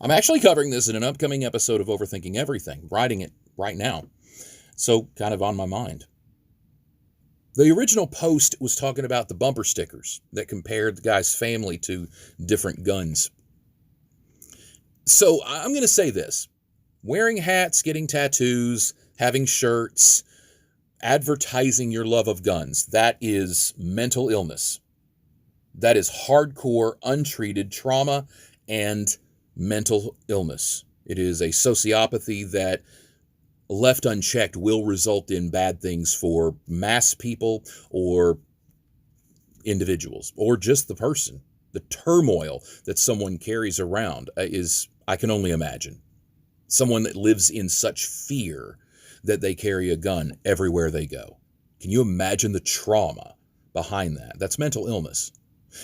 I'm actually covering this in an upcoming episode of Overthinking Everything, writing it right now. So, kind of on my mind. The original post was talking about the bumper stickers that compared the guy's family to different guns. So, I'm going to say this. Wearing hats, getting tattoos, having shirts, advertising your love of guns, that is mental illness. That is hardcore, untreated trauma and mental illness. It is a sociopathy that, left unchecked, will result in bad things for mass people or individuals, or just the person. The turmoil that someone carries around is, I can only imagine. Someone that lives in such fear that they carry a gun everywhere they go. Can you imagine the trauma behind that? That's mental illness.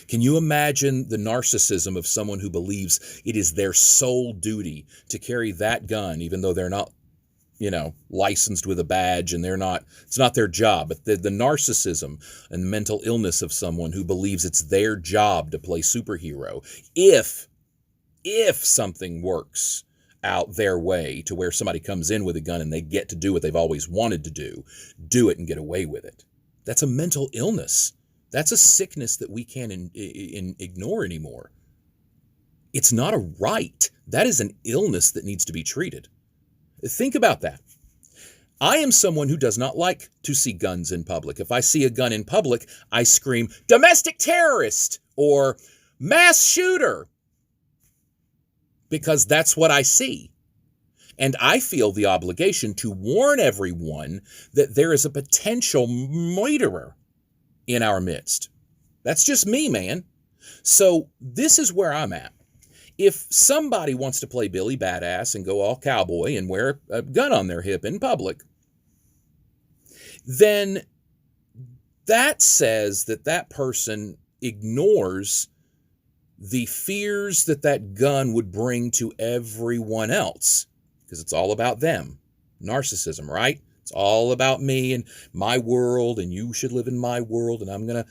Can you imagine the narcissism of someone who believes it is their sole duty to carry that gun, even though they're not, licensed with a badge, and it's not their job, but the narcissism and mental illness of someone who believes it's their job to play superhero. If something works out their way to where somebody comes in with a gun and they get to do what they've always wanted to do it and get away with it. That's a mental illness. That's a sickness that we can't ignore anymore. It's not a right. That is an illness that needs to be treated. Think about that. I am someone who does not like to see guns in public. If I see a gun in public, I scream, "Domestic terrorist," or "mass shooter," because that's what I see. And I feel the obligation to warn everyone that there is a potential murderer in our midst. That's just me, man. So this is where I'm at. If somebody wants to play Billy Badass and go all cowboy and wear a gun on their hip in public, then that says that that person ignores the fears that that gun would bring to everyone else, because it's all about them. Narcissism, right? It's all about me and my world, and you should live in my world, and I'm going to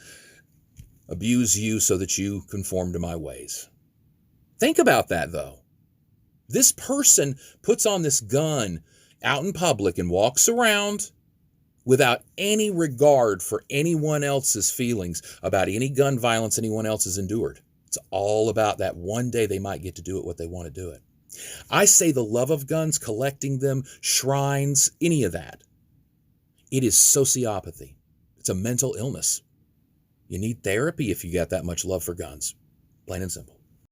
abuse you so that you conform to my ways. Think about that, though. This person puts on this gun out in public and walks around without any regard for anyone else's feelings about any gun violence anyone else has endured. It's all about that one day they might get to do it what they want to do it. I say the love of guns, collecting them, shrines, any of that. It is sociopathy. It's a mental illness. You need therapy if you got that much love for guns. Plain and simple.